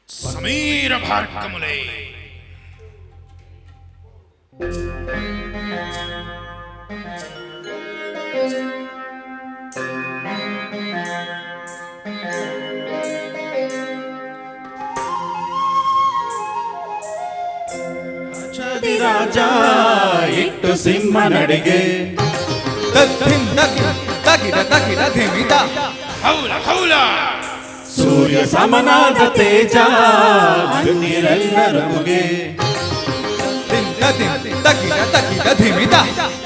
సమీర భార్గములే ರಾಜ ಇಟ್ಟು ಸಿಂಹನಡಿಗೆ ತಗಿಡ ತಗಿಡ ಧಿಮಿತ ಹೌಲ ಹೌಲ ಸೂರ್ಯ ಸಮನಾದ ತೇಜ ಅನ್ನಿರೆಲ್ಲರೊಗೆ ತಗಿಡ ತಗಿಡ ಧಿಮಿತ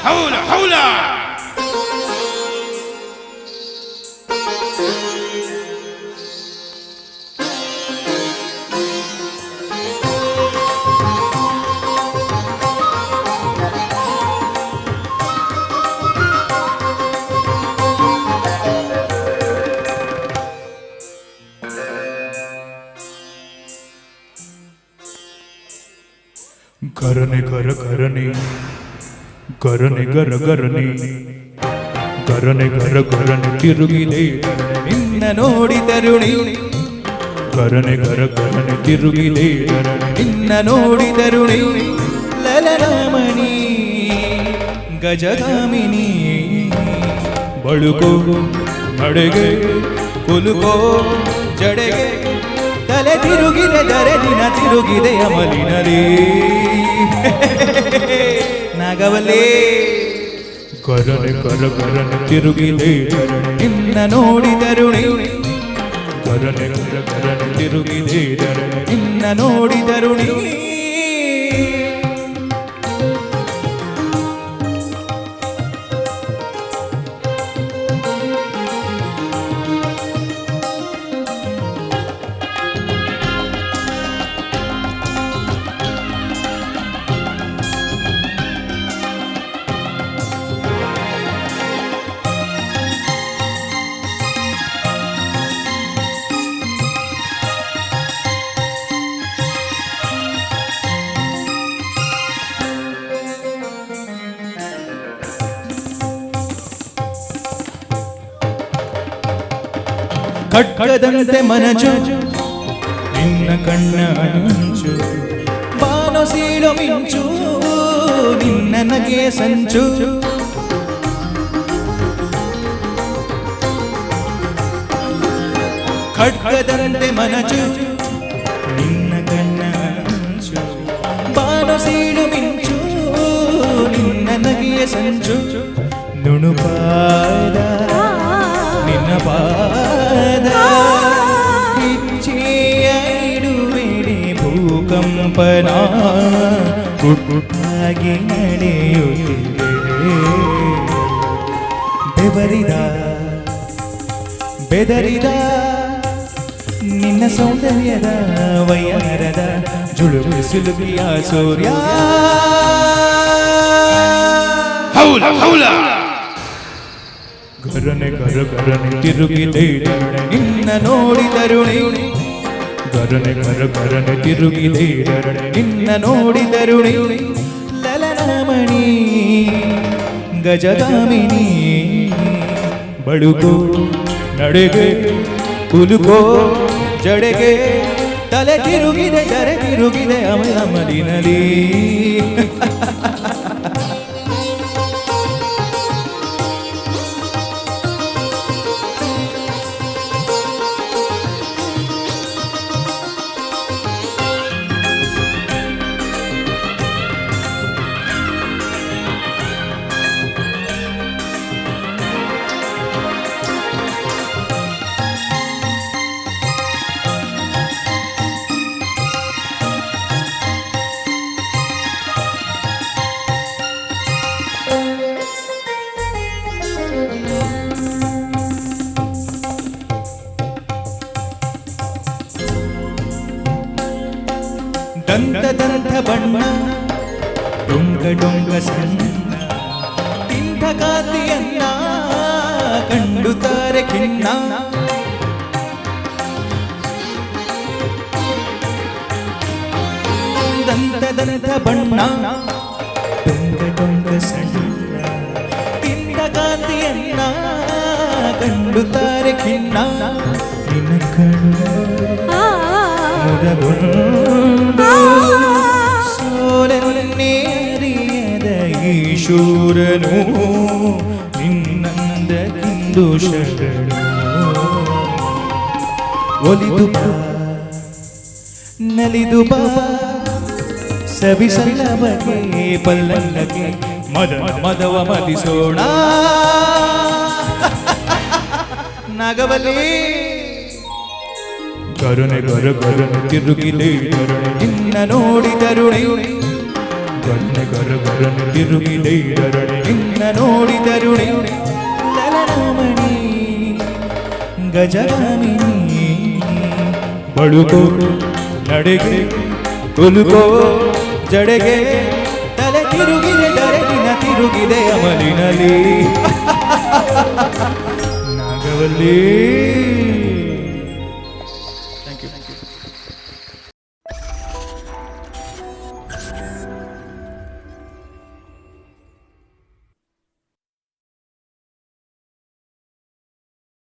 ಹೌಲ ಹೌಲ ಗರನೆ ಗರ ಗರನೆ ಗರನೆ ಗರ ಗರನೆ ಗರನೆ ಗರ ಗರನೆ ತಿರುಗಿದೆ ನಿನ್ನ ನೋಡಿ ತರುಣಿ ಗರನೆ ಗರ ಗರನೆ ತಿರುಗಿದೆ ನಿನ್ನ ನೋಡಿ ತರುಣಿ ಲಲನಮಣಿ ಗಜಗಾಮಿನಿ ಬಳುಕೋ ನಡೆಗೆ ಕುಲುಕೋ ಜಡೆಗೆ ತಲೆ ತಿರುಗಿದೆ ದರೆದಿನ ತಿರುಗಿದೆ ಅಮಲಿನಲೇ ನಾಗವಲ್ಲೇ ಗರನೆ ಗರ ಗರನೆ ತಿರುಗಿದೆ ನಿನ್ನ ನೋಡಿ ತರುಣಿ ಗರನೆ ಗರ ಗರನೆ ತಿರುಗಿದೆ ನಿನ್ನ ನೋಡಿ ತರುಣಿ ಖಡ್ಗದಂತೆ ಮನಜು ನಿನ್ನ ಕಣ್ಣ ಅಂಚು ಬಾನು ಸೀಳು ಮಿಂಚು ನಿನ್ನ ನಗೆ ಸಂಚು ಖಡ್ಗದಂತೆ ಮನಜು ನಿನ್ನ ಕಣ್ಣ ಅಂಚು ಬಾನು ಸೀಳು ಮಿಂಚು ನಿನ್ನ ನಗೆಯ ಸಂಚು ನುಣುಪಾದ ನಿನ್ನ ಪಾದ ಇಚ್ಛೆಯ ಇಡುವೆಡೆ ಭೂಕಂಪನ ಗುಟ್ಟಾಗಿ ನಡೆಯುತ್ತಿದೆ ಬೆವರಿದ ಬೆದರಿದ ನಿನ್ನ ಸೌಂದರ್ಯದ ವಯ್ಯಾರದ ಜುಳುಕು ಸಿಲುಕಿಯ ಸೂರ್ಯ ಹೌಲ ಹೌಲ ಗರನೆ ಗರ ಗರನೆ ತಿರುಗಿದೆ ನಿನ್ನ ನೋಡಿ ತರುಣಿ ಗರನೆ ಗರ ಗರನೆ ತಿರುಗಿದೆ ನಿನ್ನ ನೋಡಿ ತರುಣಿ ಲಲನಮಣಿ ಗಜಗಾಮಿನಿ ಬಳುಕೋ ನಡೆಗೆ ಕುಲುಕೋ ಜಡೆಗೆ ತಲೆ ತಿರುಗಿದೆ ಜರೆ ತಿರುಗಿದೆ ಅಮಲಿನಲಿ ದಂತ ದಂತ ಬಣ್ಣ ಡೊಂಗ ಡೊಂಗ ಸಣ್ಣ ತಿಂಥ ಕಾತಿಯನ್ನ ಕಂಡುತ್ತಾರೆ ಖಿನ್ನ ದಂತ ದಂತ ಬಣ್ಣ ಡೊಂಗ ಡೊಂಗ ಸಣ್ಣ ತಿಂಥ ಕಾತಿಯನ್ನ ಕಂಡುತ್ತಾರೆ ಖಿನ್ನ ನಿನ್ನ ಕಣ್ಣು ಮುದಗೊಂಡು ಸೋಲನ್ನೇ ಅರಿಯದ ಈ ಶೂರನು ನಿನ್ನಂದ ಕಿಂದು ಶರಣು ಒಲಿದು ಬಾ ನಲಿದು ಬಾ ಸವಿಸಲ್ಲವಗೆ ಪಲ್ಲಲ್ಲಗೆ ಮದವ ಮದಿಸೋಣ ನಾಗವಲ್ಲಿ ಕರುಣೆ ಕರುಣೆ ತಿರುಗಿದೆ ಕರುಣೆ ನಿನ್ನ ನೋಡಿ ತರುಣಿ ಕರುಣೆ ಕರುಣೆ ತಿರುಗಿದೆ ಕರುಣೆ ನಿನ್ನ ನೋಡಿ ತರುಣಿ ಲಲನಮಣಿ ಗಜಗಾಮಿನಿ ಬಳುಕೋ ನಡೆಗೆ ತುಲುಕೋ ಜಡೆಗೆ ತಲೆ ತಿರುಗಿದೆ ದರೆಗಿನ ತಿರುಗಿದೆ ಅಮಲಿನಲ್ಲಿ ನಾಗವಲ್ಲಿ